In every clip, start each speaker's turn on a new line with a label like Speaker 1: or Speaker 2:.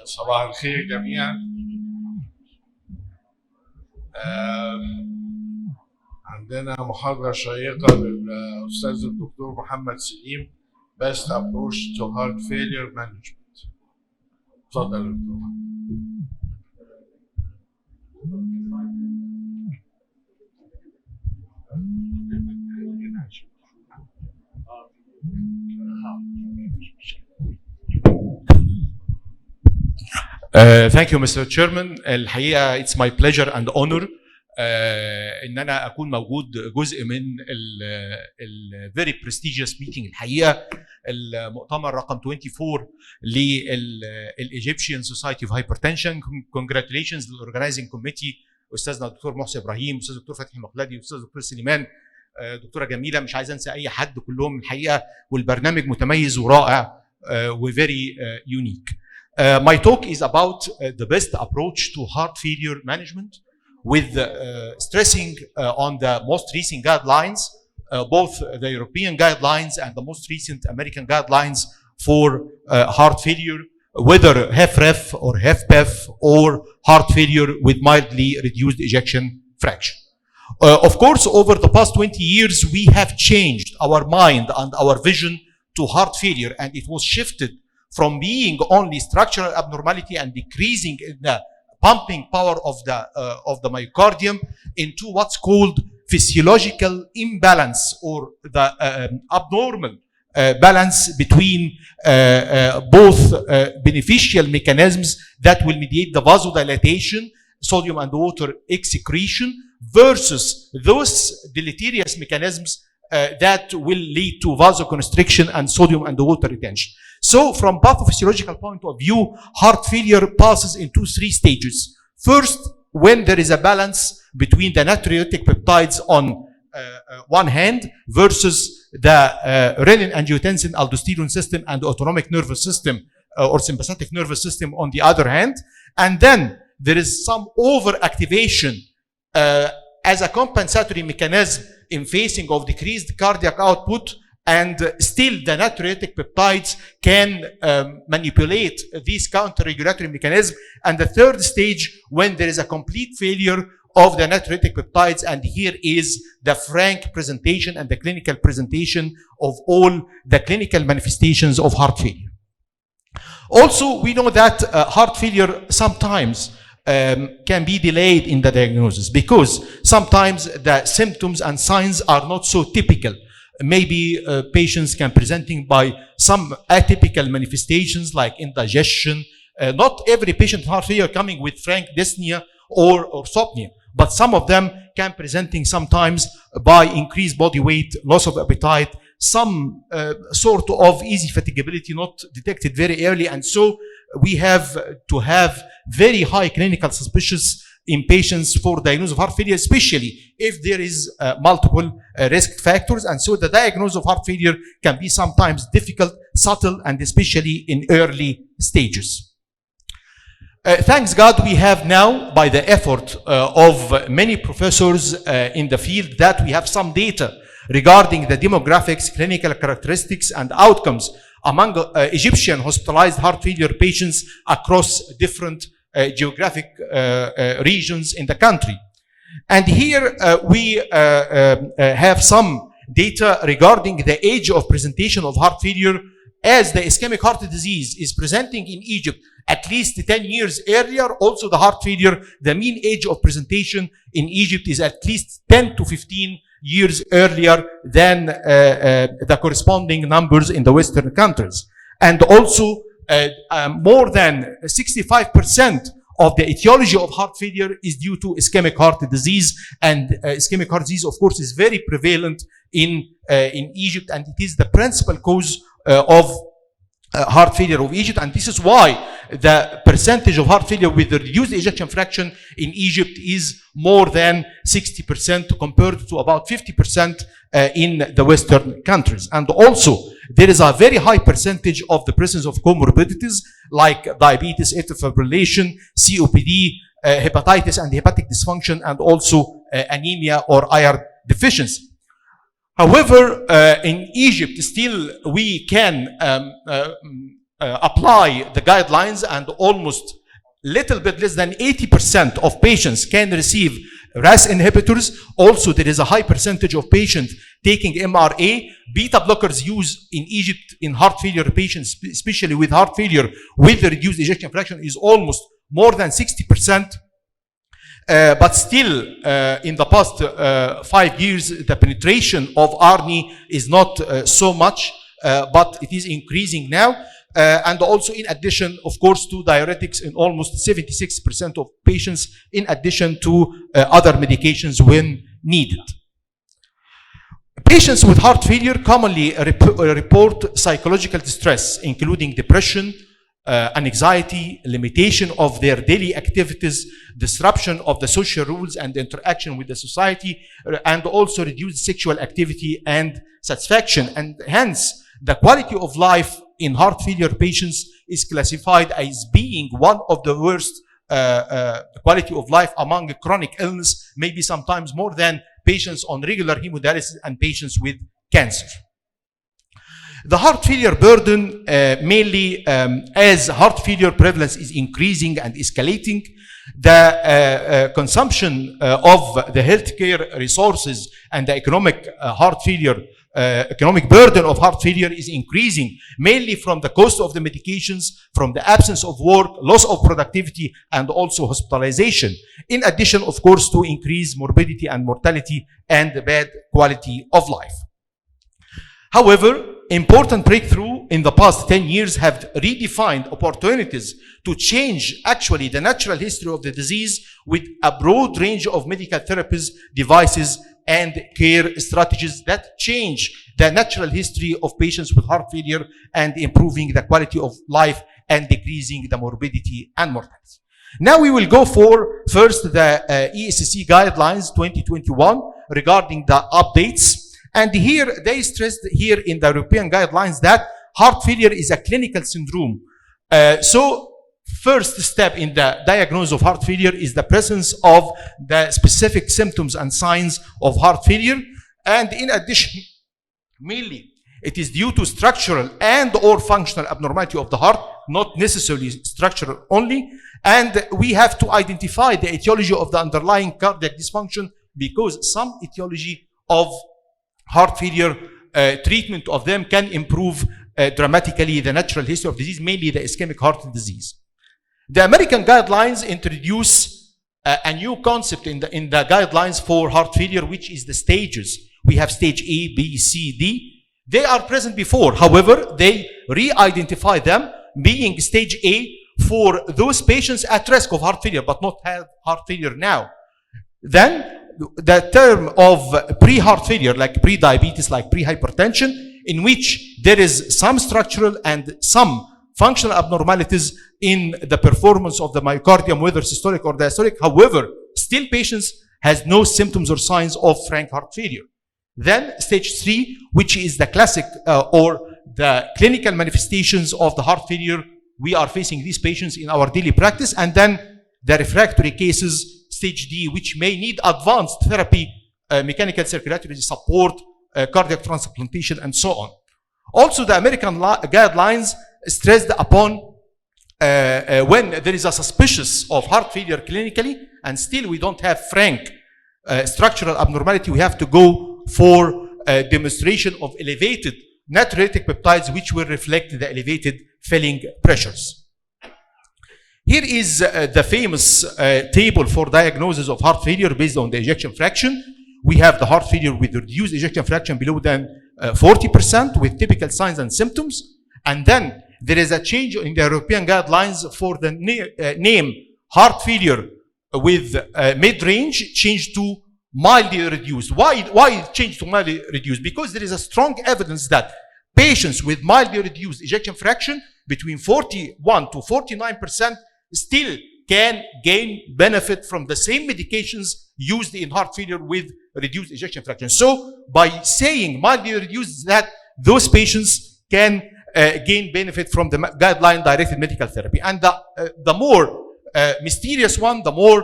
Speaker 1: صباح الخير جميعا. عندنا محاضرة شيقة للأستاذ الدكتور محمد سليم Best Approach to Heart Failure Management. اتفضل يا دكتور.
Speaker 2: Thank you, Mr. Chairman. الحقيقة it's my pleasure and honor إن أنا أكون موجود جزء من ال very prestigious meeting. الحقيقة المؤتمر رقم 24 لل Egyptian Society of Hypertension. Congratulations للorganizing committee أستاذنا الدكتور محسن إبراهيم، أستاذ الدكتور فتحي مقلدي، أستاذ الدكتور سليمان، دكتورة جميلة، مش عايز أنسى أي حد، كلهم الحقيقة، والبرنامج متميز ورائع و very unique. My talk is about the best approach to heart failure management, with stressing on the most recent guidelines, both the European guidelines and the most recent American guidelines for heart failure, whether HFrEF or HFpEF or heart failure with mildly reduced ejection fraction. Of course, over the past 20 years, we have changed our mind and our vision to heart failure, and it was shifted from being only structural abnormality and decreasing in the pumping power of the myocardium into what's called physiological imbalance, or the abnormal balance between both beneficial mechanisms that will mediate the vasodilatation, sodium and water excretion, versus those deleterious mechanisms that will lead to vasoconstriction and sodium and water retention. So from pathophysiological point of view, heart failure passes into three stages. First, when there is a balance between the natriuretic peptides on one hand versus the renin, angiotensin, aldosterone system and autonomic nervous system or sympathetic nervous system on the other hand. And then there is some overactivation as a compensatory mechanism in facing of decreased cardiac output, and still the natriuretic peptides can manipulate these counter-regulatory mechanisms. And the third stage, when there is a complete failure of the natriuretic peptides, and here is the frank presentation and the clinical presentation of all the clinical manifestations of heart failure. Also, we know that heart failure sometimes can be delayed in the diagnosis, because sometimes the symptoms and signs are not so typical. Maybe patients can presenting by some atypical manifestations like indigestion. Not every patient with heart failure coming with frank dyspnea or orthopnea, but some of them can presenting sometimes by increased body weight, loss of appetite, some sort of easy fatigability not detected very early, and so we have to have very high clinical suspicion in patients for diagnosis of heart failure, especially if there is multiple risk factors. And so the diagnosis of heart failure can be sometimes difficult, subtle, and especially in early stages. Thanks God, we have now, by the effort of many professors in the field, that we have some data regarding the demographics, clinical characteristics, and outcomes among Egyptian hospitalized heart failure patients across different geographic regions in the country. And here we have some data regarding the age of presentation of heart failure, as the ischemic heart disease is presenting in Egypt at least 10 years earlier. Also the heart failure, the mean age of presentation in Egypt is at least 10 to 15 years earlier than the corresponding numbers in the Western countries. And also more than 65% of the etiology of heart failure is due to ischemic heart disease, and ischemic heart disease, of course, is very prevalent in Egypt, and it is the principal cause of heart failure of Egypt. And this is why the percentage of heart failure with the reduced ejection fraction in Egypt is more than 60% compared to about 50% in the Western countries. And also, there is a very high percentage of the presence of comorbidities like diabetes, atrial fibrillation, COPD, hepatitis and hepatic dysfunction, and also anemia or iron deficiency. However, in Egypt, still we can apply the guidelines, and almost little bit less than 80% of patients can receive RAS inhibitors. Also, there is a high percentage of patients taking MRA. Beta blockers used in Egypt in heart failure patients, especially with heart failure with the reduced ejection fraction, is almost more than 60%. But still, in the past 5 years, the penetration of ARNI is not so much, but it is increasing now. And also, in addition, of course, to diuretics in almost 76% of patients, in addition to other medications when needed. Patients with heart failure commonly report psychological distress, including depression, anxiety, limitation of their daily activities, disruption of the social rules and interaction with the society, and also reduced sexual activity and satisfaction. And hence, the quality of life in heart failure patients is classified as being one of the worst quality of life among chronic illness, maybe sometimes more than patients on regular hemodialysis and patients with cancer. The heart failure burden, mainly as heart failure prevalence is increasing and escalating, the consumption of the healthcare resources and the economic economic burden of heart failure is increasing, mainly from the cost of the medications, from the absence of work, loss of productivity, and also hospitalization. In addition, of course, to increased morbidity and mortality and bad quality of life. However, important breakthrough in the past 10 years have redefined opportunities to change actually the natural history of the disease with a broad range of medical therapies, devices, and care strategies that change the natural history of patients with heart failure and improving the quality of life and decreasing the morbidity and mortality. Now we will go for first the ESC guidelines 2021 regarding the updates. And here they stressed here in the European guidelines that heart failure is a clinical syndrome. So first step in the diagnosis of heart failure is the presence of the specific symptoms and signs of heart failure. And in addition, mainly it is due to structural and or functional abnormality of the heart, not necessarily structural only. And we have to identify the etiology of the underlying cardiac dysfunction, because some etiology of heart failure treatment of them can improve dramatically the natural history of disease, mainly the ischemic heart disease. The American guidelines introduce a new concept in the guidelines for heart failure, which is the stages. We have stage A, B, C, D. They are present before. However, they re-identify them being stage A for those patients at risk of heart failure, but not have heart failure now. Then the term of pre-heart failure, like pre-diabetes, like pre-hypertension, in which there is some structural and some functional abnormalities in the performance of the myocardium, whether systolic or diastolic. However, still patients has no symptoms or signs of frank heart failure. Then stage 3, which is the classic or the clinical manifestations of the heart failure. We are facing these patients in our daily practice. And then the refractory cases, stage D, which may need advanced therapy, mechanical circulatory support, cardiac transplantation, and so on. Also, the American guidelines stressed upon when there is a suspicious of heart failure clinically, and still we don't have frank structural abnormality, we have to go for demonstration of elevated natriuretic peptides, which will reflect the elevated filling pressures. Here is the famous table for diagnosis of heart failure based on the ejection fraction. We have the heart failure with reduced ejection fraction below than 40% with typical signs and symptoms. And then there is a change in the European guidelines for the name heart failure with mid-range changed to mildly reduced. Why change to mildly reduced? Because there is a strong evidence that patients with mildly reduced ejection fraction between 41 to 49% still can gain benefit from the same medications used in heart failure with reduced ejection fraction. So by saying mildly reduced, that those patients can gain benefit from the guideline-directed medical therapy. And the more mysterious one, the more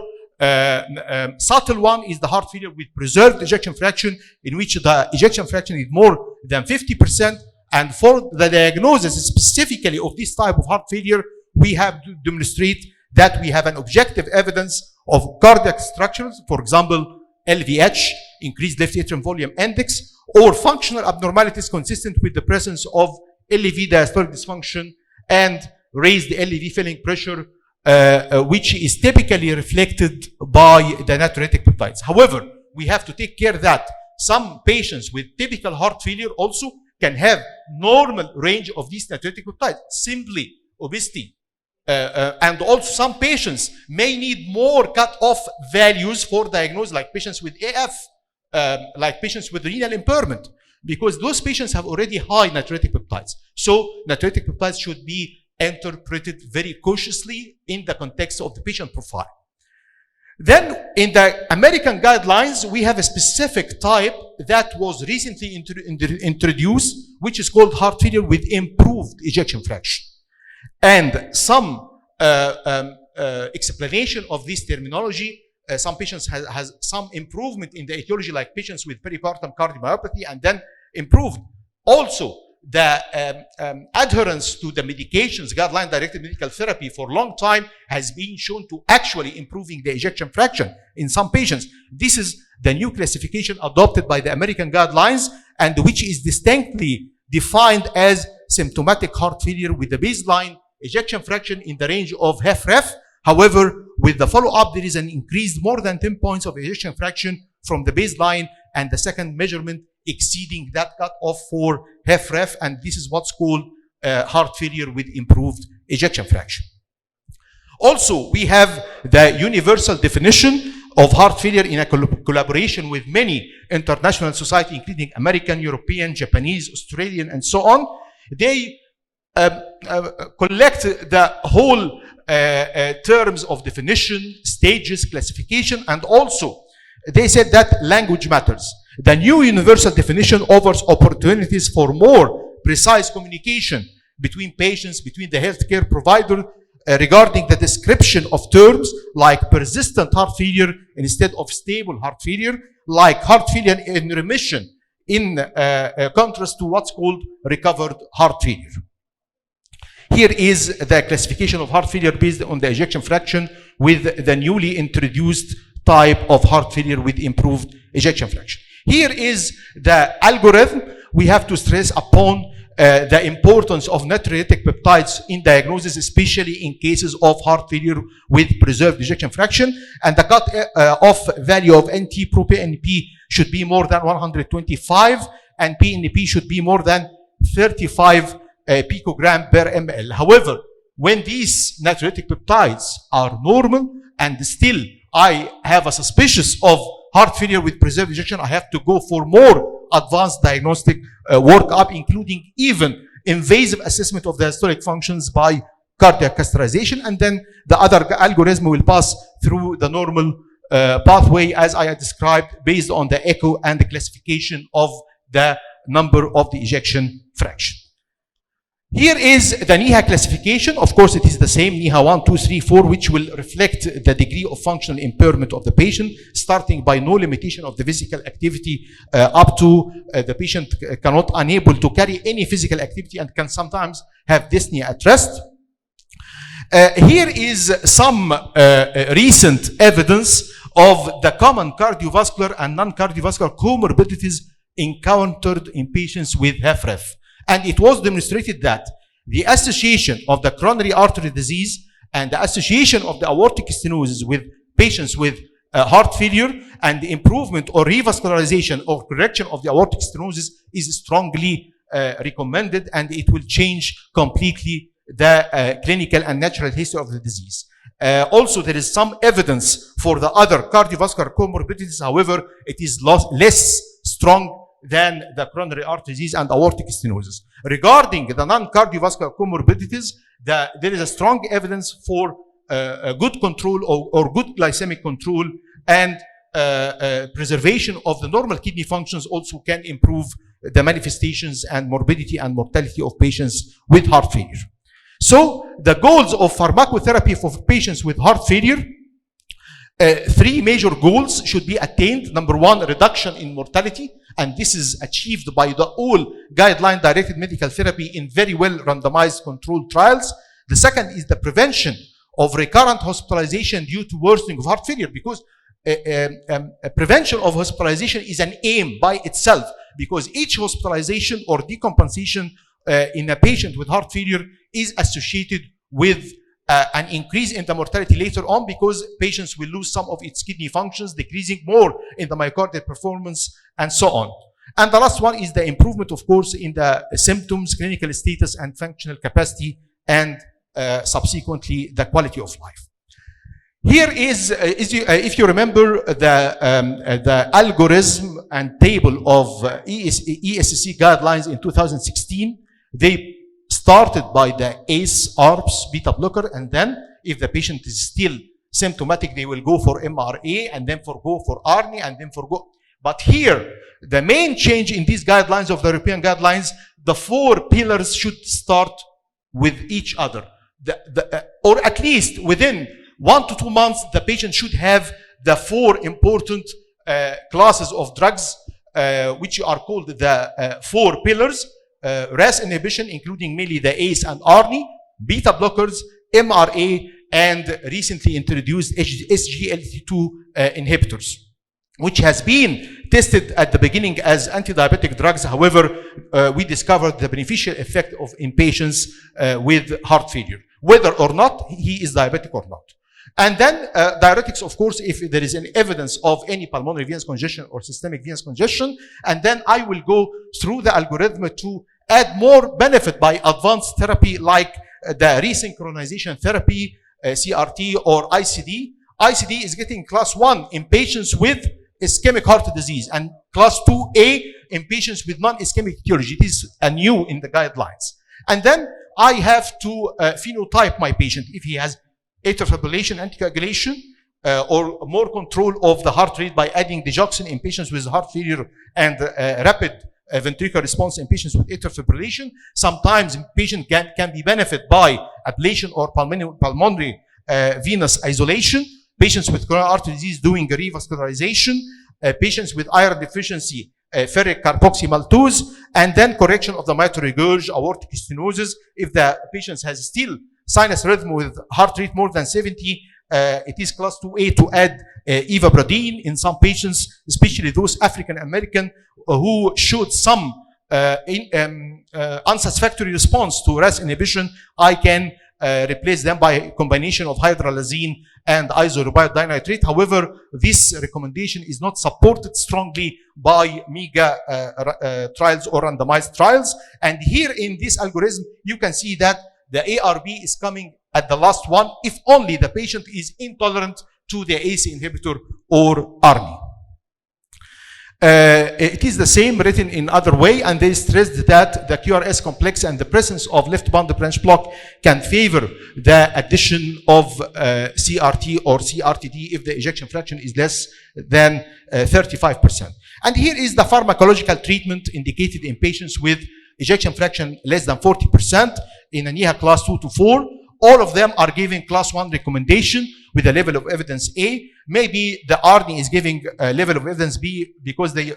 Speaker 2: subtle one is the heart failure with preserved ejection fraction, in which the ejection fraction is more than 50%, And for the diagnosis specifically of this type of heart failure, we have to demonstrate that we have an objective evidence of cardiac structures, for example, LVH, increased left atrium volume index, or functional abnormalities consistent with the presence of LV diastolic dysfunction and raised LV filling pressure, which is typically reflected by the natriuretic peptides. However, we have to take care that some patients with typical heart failure also can have normal range of these natriuretic peptides, simply obesity. And also some patients may need more cut-off values for diagnosis, like patients with AF, like patients with renal impairment, because those patients have already high natriuretic peptides. So natriuretic peptides should be interpreted very cautiously in the context of the patient profile. Then in the American guidelines, we have a specific type that was recently introduced, which is called heart failure with improved ejection fraction. And some explanation of this terminology, some patients has some improvement in the etiology, like patients with peripartum cardiomyopathy, and then improved. Also, the adherence to the medications, guideline-directed medical therapy for a long time has been shown to actually improving the ejection fraction in some patients. This is the new classification adopted by the American guidelines, and which is distinctly defined as symptomatic heart failure with the baseline ejection fraction in the range of HFrEF. However, with the follow-up, there is an increased more than 10 points of ejection fraction from the baseline, and the second measurement exceeding that cutoff for HFrEF, and this is what's called heart failure with improved ejection fraction. Also, we have the universal definition of heart failure in a collaboration with many international societies, including American, European, Japanese, Australian, and so on. They collect the whole terms of definition, stages, classification, and also they said that language matters. The new universal definition offers opportunities for more precise communication between patients, between the healthcare provider, regarding the description of terms like persistent heart failure instead of stable heart failure, like heart failure in remission, in contrast to what's called recovered heart failure. Here is the classification of heart failure based on the ejection fraction with the newly introduced type of heart failure with improved ejection fraction. Here is the algorithm. We have to stress upon the importance of natriuretic peptides in diagnosis, especially in cases of heart failure with preserved ejection fraction. And the cut-off value of NT-proBNP should be more than 125, and PNP should be more than 35 picogram per ml. However, when these natriuretic peptides are normal and still I have a suspicion of heart failure with preserved ejection, I have to go for more advanced diagnostic workup, including even invasive assessment of the diastolic functions by cardiac catheterization, and then the other algorithm will pass through the normal pathway as I had described, based on the echo and the classification of the number of the ejection fraction. Here is the NIHA classification. Of course, it is the same, NIHA 1, 2, 3, 4, which will reflect the degree of functional impairment of the patient, starting by no limitation of the physical activity up to the patient cannot unable to carry any physical activity and can sometimes have dyspnea at rest. Here is some recent evidence of the common cardiovascular and non-cardiovascular comorbidities encountered in patients with HFrEF. And it was demonstrated that the association of the coronary artery disease and the association of the aortic stenosis with patients with heart failure and the improvement or revascularization or correction of the aortic stenosis is strongly recommended, and it will change completely the clinical and natural history of the disease. Also, there is some evidence for the other cardiovascular comorbidities. However, it is less strong than the coronary artery disease and aortic stenosis. Regarding the non-cardiovascular comorbidities, there is a strong evidence for a good control or good glycemic control, and preservation of the normal kidney functions also can improve the manifestations and morbidity and mortality of patients with heart failure. So the goals of pharmacotherapy for patients with heart failure, three major goals should be attained. Number one, reduction in mortality. and this is achieved by the all guideline-directed medical therapy in very well randomized controlled trials. The second is the prevention of recurrent hospitalization due to worsening of heart failure, because prevention of hospitalization is an aim by itself, because each hospitalization or decompensation in a patient with heart failure is associated with an increase in the mortality later on, because patients will lose some of its kidney functions, decreasing more in the myocardial performance, and so on. And the last one is the improvement, of course, in the symptoms, clinical status, and functional capacity, and subsequently the quality of life. Here is if you remember, the algorithm and table of ESC guidelines in 2016. They started by the ACE, ARBs, beta blocker, and then if the patient is still symptomatic, they will go for MRA, and then go for ARNI, and then go. But here, the main change in these guidelines of the European guidelines, the 4 pillars should start with each other. Or at least within 1 to 2 months, the patient should have the 4 important classes of drugs, which are called the 4 pillars. RAS inhibition, including mainly the ACE and ARNI, beta blockers, MRA, and recently introduced SGLT2 inhibitors, which has been tested at the beginning as anti-diabetic drugs. However, we discovered the beneficial effect in patients with heart failure, whether or not he is diabetic or not. And then diuretics, of course, if there is any evidence of any pulmonary venous congestion or systemic venous congestion. And then I will go through the algorithm to add more benefit by advanced therapy like the resynchronization therapy, CRT, or ICD. ICD is getting class 1 in patients with ischemic heart disease, and class 2A in patients with non-ischemic etiology. It is new in the guidelines. And then I have to phenotype my patient if he has atrial fibrillation, anticoagulation, or more control of the heart rate by adding Ejection in patients with heart failure, and rapid ventricular response in patients with atrial fibrillation. Sometimes patient can be benefited by ablation or pulmonary venous isolation. Patients with coronary artery disease doing revascularization. Patients with iron deficiency, ferric carboxymaltose, and then correction of the mitral regurg, aortic stenosis. If the patient has still sinus rhythm with heart rate more than 70, it is class 2A to add ivabradine in some patients, especially those African American who showed some unsatisfactory response to RAS inhibition. I can replace them by a combination of hydralazine and isorubiate dinitrate. However, this recommendation is not supported strongly by mega trials or randomized trials. And here in this algorithm, you can see that the ARB is coming at the last one if only the patient is intolerant to the ACE inhibitor or ARNI. It is the same written in other way, and they stressed that the QRS complex and the presence of left bundle branch block can favor the addition of CRT or CRTD if the ejection fraction is less than 35%. And here is the pharmacological treatment indicated in patients with ejection fraction less than 40% in ANIHA class 2 to 4. All of them are giving class 1 recommendation with a level of evidence A. Maybe the ARNI is giving a level of evidence B because they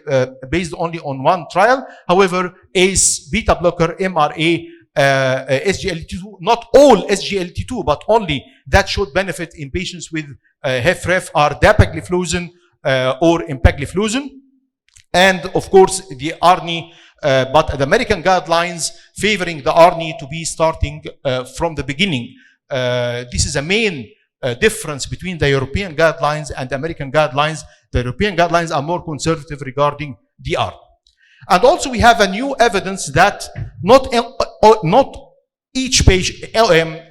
Speaker 2: based only on one trial. However, ACE, beta blocker, MRA, SGLT2, not all SGLT2, but only that showed benefit in patients with HFrEF are dapagliflozin or empagliflozin. And of course, the ARNI, but the American guidelines favoring the ARNI to be starting from the beginning. This is a main difference between the European guidelines and the American guidelines. The European guidelines are more conservative regarding DR. And also we have a new evidence that not each patient,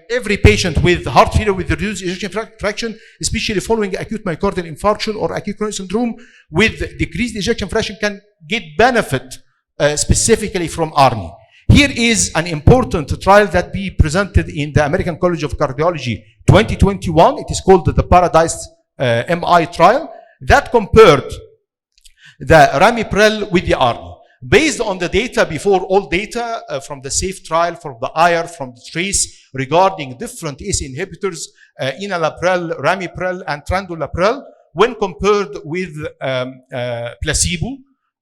Speaker 2: every patient with heart failure with reduced ejection fraction, especially following acute myocardial infarction or acute coronary syndrome with decreased ejection fraction, can get benefit specifically from ARNI. Here is an important trial that we presented in the American College of Cardiology 2021. It is called the Paradise MI trial that compared the ramipril with the ARNI. Based on the data before, all data from the SAFE trial, from the IR, from the TRACE regarding different ACE inhibitors, enalapril, ramipril, and trandolapril, when compared with placebo,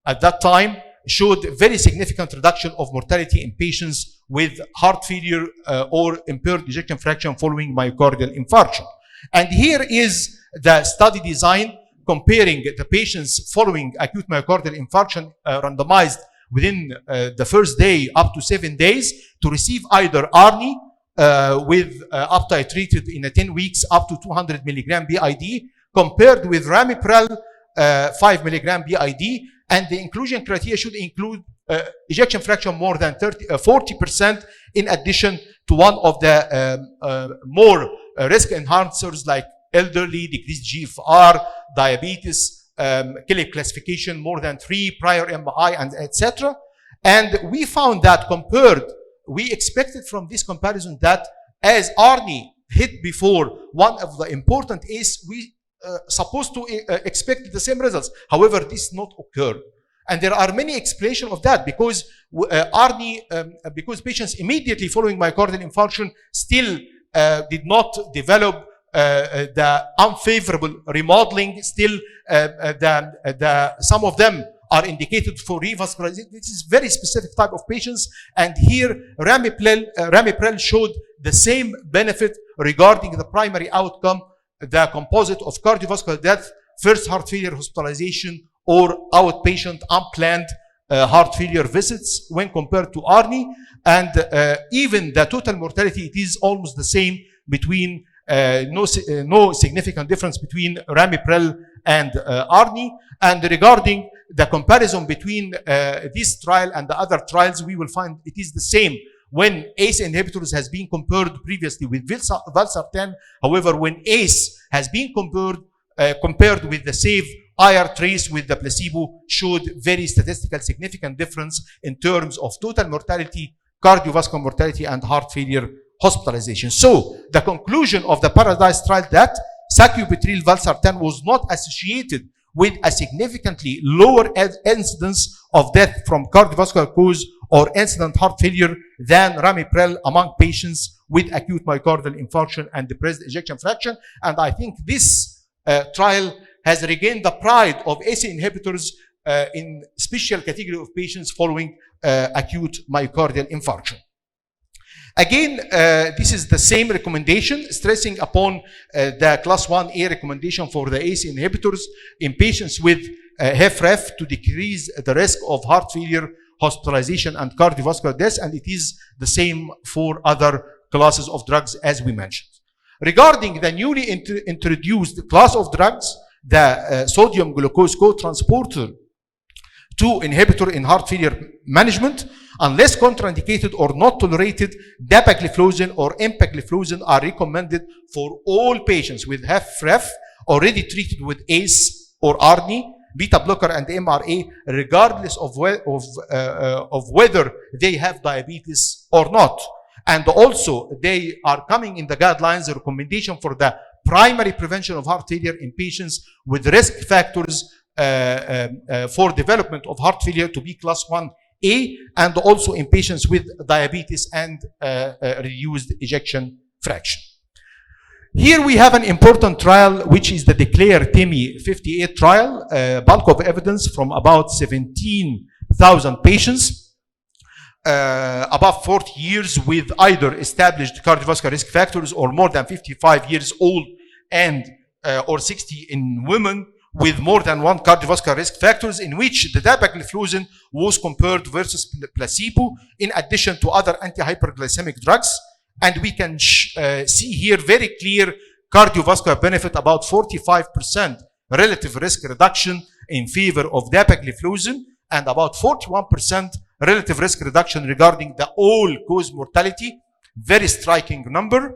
Speaker 2: at that time showed very significant reduction of mortality in patients with heart failure or impaired ejection fraction following myocardial infarction. And here is the study design comparing the patients following acute myocardial infarction randomized within the first day up to 7 days to receive either ARNI with up titrated in 10 weeks up to 200 milligram BID compared with ramipril 5 milligram BID, and the inclusion criteria should include ejection fraction more than 40% in addition to one of the more risk enhancers like elderly, decreased GFR, diabetes, Kelly classification more than 3, prior MI, and etc. And we found that we expected from this comparison that as ARNI hit before one of the important ACE, we supposed to expect the same results. However, this not occur. And there are many explanations of that because ARNI, because patients immediately following myocardial infarction still did not develop the unfavorable remodeling. Still, some of them are indicated for revascularization. This is very specific type of patients. And here, ramipril showed the same benefit regarding the primary outcome, the composite of cardiovascular death, first heart failure hospitalization, or outpatient unplanned heart failure visits when compared to ARNI. And even the total mortality, it is almost the same between no significant difference between ramipril and ARNI. And regarding the comparison between this trial and the other trials, we will find it is the same when ACE inhibitors has been compared previously with valsartan. However, when ACE has been compared with the SAVE IR trace with the placebo, showed very statistical significant difference in terms of total mortality, cardiovascular mortality, and heart failure hospitalization. So the conclusion of the Paradise trial that sacubitril valsartan was not associated with a significantly lower incidence of death from cardiovascular cause or incident heart failure than ramipril among patients with acute myocardial infarction and depressed ejection fraction. And I think this trial has regained the pride of ACE inhibitors in special category of patients following acute myocardial infarction. Again, this is the same recommendation, stressing upon the class 1A recommendation for the ACE inhibitors in patients with HFrEF to decrease the risk of heart failure, hospitalization, and cardiovascular death, and it is the same for other classes of drugs as we mentioned. Regarding the newly introduced class of drugs, the sodium glucose co-transporter 2 inhibitor in heart failure management, unless contraindicated or not tolerated, dapagliflozin or empagliflozin are recommended for all patients with HFrEF already treated with ACE or ARNI, beta blocker, and MRA, regardless of whether they have diabetes or not. And also, they are coming in the guidelines, the recommendation for the primary prevention of heart failure in patients with risk factors for development of heart failure to be class 1A, and also in patients with diabetes and reduced ejection fraction. Here we have an important trial, which is the DECLARE-TIMI 58 trial, bulk of evidence from about 17,000 patients above 40 years with either established cardiovascular risk factors or more than 55 years old and or 60 in women with more than one cardiovascular risk factors, in which the dapagliflozin was compared versus placebo in addition to other anti-hyperglycemic drugs. And we can see here very clear cardiovascular benefit, about 45% relative risk reduction in favor of dapagliflozin and about 41% relative risk reduction regarding the all-cause mortality, very striking number.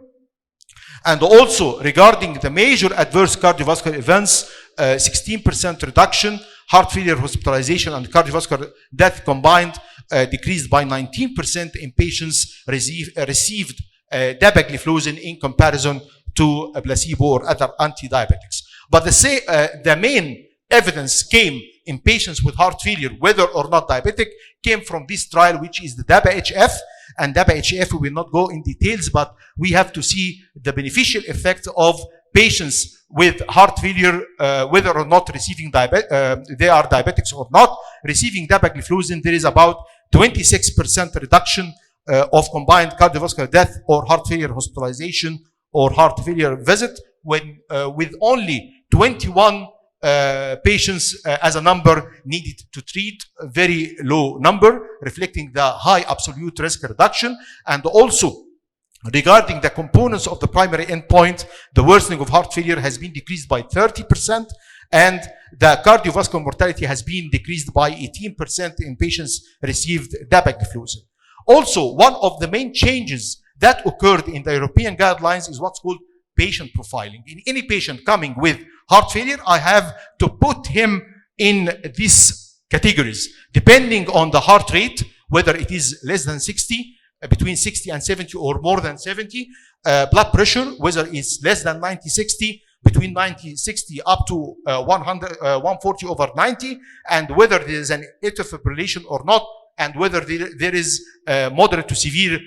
Speaker 2: And also regarding the major adverse cardiovascular events, 16% reduction, heart failure, hospitalization, and cardiovascular death combined decreased by 19% in patients received dapagliflozin in comparison to a placebo or other anti-diabetics. But the main evidence came in patients with heart failure, whether or not diabetic, came from this trial, which is the DAPA-HF. And DAPA-HF, we will not go in details, but we have to see the beneficial effect of patients with heart failure, whether or not receiving they are diabetics or not. receiving dapagliflozin, there is about 26% reduction of combined cardiovascular death or heart failure hospitalization or heart failure visit, when with only 21 patients as a number needed to treat, a very low number, reflecting the high absolute risk reduction. And also, regarding the components of the primary endpoint, the worsening of heart failure has been decreased by 30%, and the cardiovascular mortality has been decreased by 18% in patients received dapagliflozin. Also, one of the main changes that occurred in the European guidelines is what's called patient profiling. In any patient coming with heart failure, I have to put him in these categories, depending on the heart rate, whether it is less than 60, between 60 and 70, or more than 70, blood pressure, whether it's less than 90/60, between 90/60 up to 140 over 90, and whether there is an atrial fibrillation or not, and whether there is moderate to severe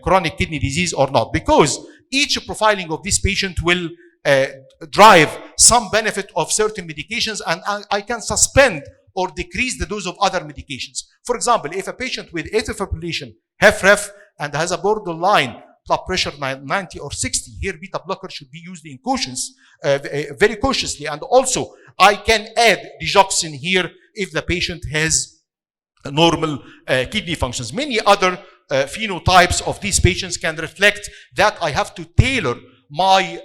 Speaker 2: chronic kidney disease or not. Because each profiling of this patient will drive some benefit of certain medications, and I can suspend or decrease the dose of other medications. For example, if a patient with atrial fibrillation, HFrEF, and has a borderline blood pressure 90 or 60, here beta blocker should be used in very cautiously. And also, I can add digoxin here if the patient has normal kidney functions. Many other phenotypes of these patients can reflect that I have to tailor my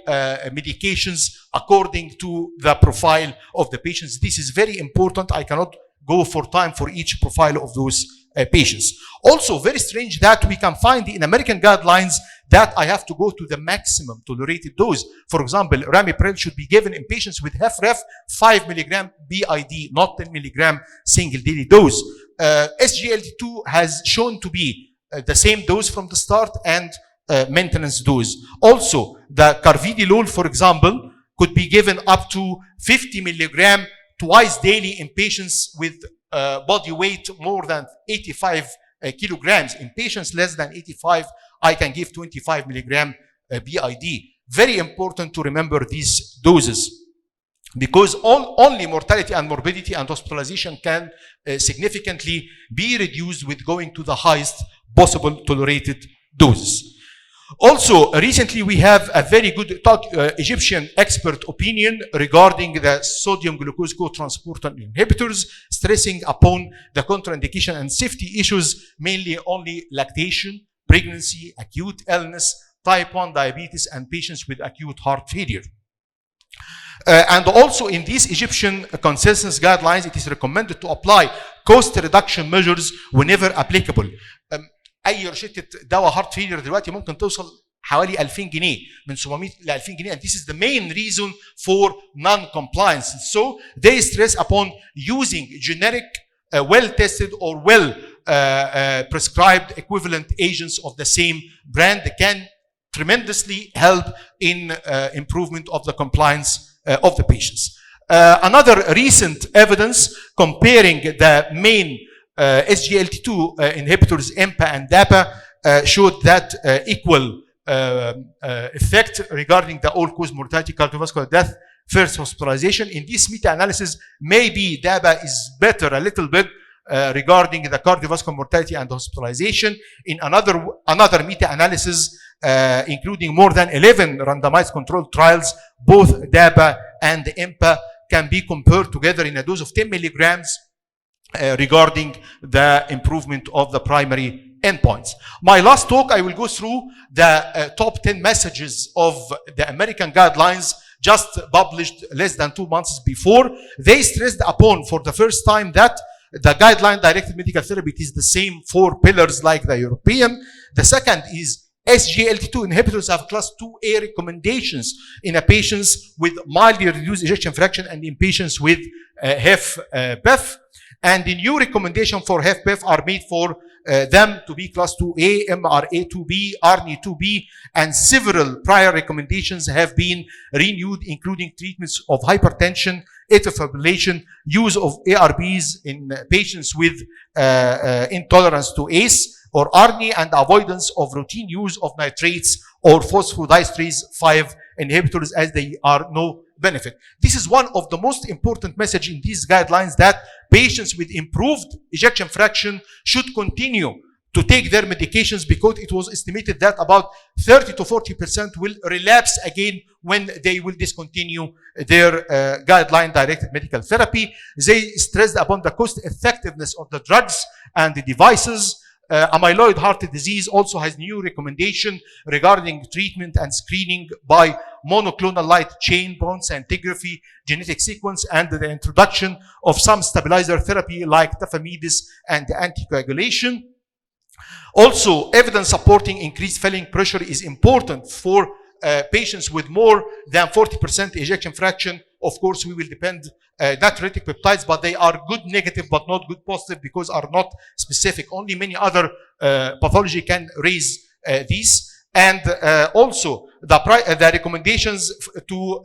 Speaker 2: medications according to the profile of the patients. This is very important. I cannot go for time for each profile of those patients. Also, very strange that we can find in American guidelines that I have to go to the maximum tolerated dose. For example, ramipril should be given in patients with HFrEF 5 milligram BID, not 10 milligram single daily dose. SGLT2 has shown to be the same dose from the start and maintenance dose. Also, the carvedilol, for example, could be given up to 50 milligram twice daily in patients with body weight more than 85 kilograms. In patients less than 85, I can give 25 milligram BID. Very important to remember these doses, because only mortality and morbidity and hospitalization can significantly be reduced with going to the highest possible tolerated doses. Also, recently we have a very good Egyptian expert opinion regarding the sodium glucose co-transporter inhibitors, stressing upon the contraindication and safety issues, mainly only lactation, pregnancy, acute illness, type 1 diabetes, and patients with acute heart failure. And also in these Egyptian consensus guidelines, it is recommended to apply cost reduction measures whenever applicable. اي رشده دواء هارت فيلير دلوقتي ممكن توصل حوالي 2000 جنيه، من 700 ل 2000 جنيه, and this is the main reason for non-compliance. So they stress upon using generic, well-tested or well-prescribed equivalent agents of the same brand that can tremendously help in improvement of the compliance of the patients. Another recent evidence comparing the main SGLT2 inhibitors, IMPA and DAPA, showed that equal effect regarding the all-cause mortality, cardiovascular death, first hospitalization. In this meta-analysis, maybe DAPA is better a little bit regarding the cardiovascular mortality and hospitalization. In another meta-analysis, including more than 11 randomized controlled trials, both DAPA and IMPA can be compared together in a dose of 10 milligrams regarding the improvement of the primary endpoints. My last talk, I will go through the top 10 messages of the American guidelines just published less than 2 months before. They stressed upon for the first time that the guideline-directed medical therapy is the same 4 pillars like the European. The second is SGLT2 inhibitors have class 2A recommendations in patients with mildly reduced ejection fraction and in patients with HFpEF. And the new recommendation for HFpEF are made for them to be class 2A, MRA2B, ARNI2B, and several prior recommendations have been renewed, including treatments of hypertension, atrial fibrillation, use of ARBs in patients with intolerance to ACE or ARNI, and avoidance of routine use of nitrates or phosphodiesterase 5 inhibitors, as they are no benefit. This is one of the most important message in these guidelines, that patients with improved ejection fraction should continue to take their medications, because it was estimated that about 30 to 40% will relapse again when they will discontinue their guideline-directed medical therapy. They stressed upon the cost-effectiveness of the drugs and the devices. Amyloid heart disease also has new recommendation regarding treatment and screening by monoclonal light chain, bone scintigraphy, genetic sequence, and the introduction of some stabilizer therapy like tafamidis and anticoagulation. Also, evidence supporting increased filling pressure is important for patients with more than 40% ejection fraction. Of course, we will depend natriuretic peptides, but they are good negative but not good positive because are not specific. Only many other pathology can raise these. And also the recommendations to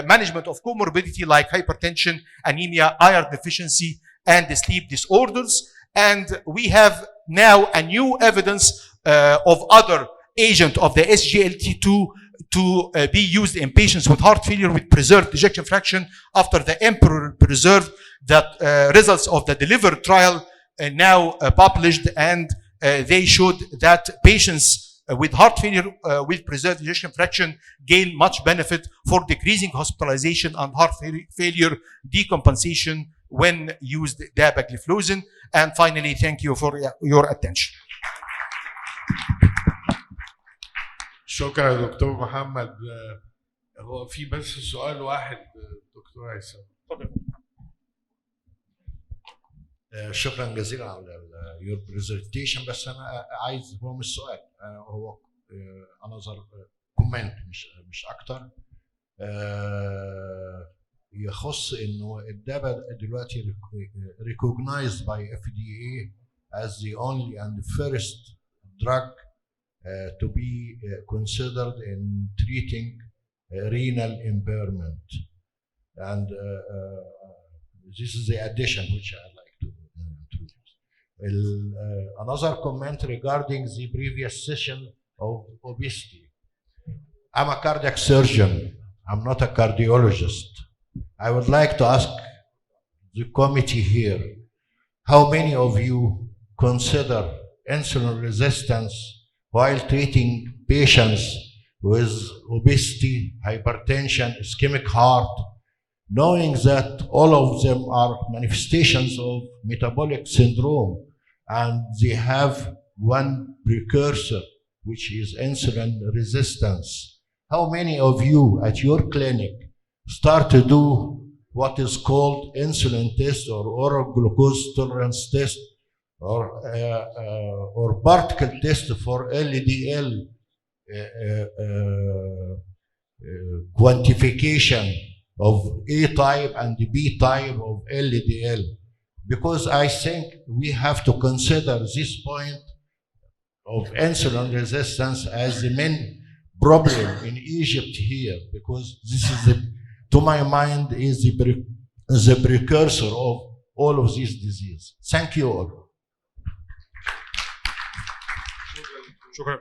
Speaker 2: management of comorbidity like hypertension, anemia, iron deficiency, and the sleep disorders. And we have now a new evidence of other agent of the SGLT2 to be used in patients with heart failure with preserved ejection fraction after the Emperor preserved. That results of the DELIVER trial now published, and they showed that patients with heart failure with preserved ejection fraction gain much benefit for decreasing hospitalization and heart failure decompensation when used dapagliflozin. And finally, thank you for your attention.
Speaker 1: شكرا يا دكتور محمد. هو في بس سؤال واحد دكتور هيثم. شكرا جزيلا على your presentation. بس انا عايز، هو مش سؤال، هو انظر كومنت مش اكتر. يخص انه الدابا دلوقتي recognized by FDA as the only and first drug to be considered in treating renal impairment, and this is the addition which I'd like to introduce. Another comment regarding the previous session of obesity. I'm a cardiac surgeon. I'm not a cardiologist. I would like to ask the committee here, how many of you consider insulin resistance while treating patients with obesity, hypertension, ischemic heart, knowing that all of them are manifestations of metabolic syndrome, and they have one precursor, which is insulin resistance? How many of you at your clinic start to do what is called insulin test or oral glucose tolerance test, or particle test for LDL quantification of A type and B type of LDL? Because I think we have to consider this point of insulin resistance as the main problem in Egypt here, because this is to my mind is the precursor of all of these diseases. Thank you all.
Speaker 2: شكرا.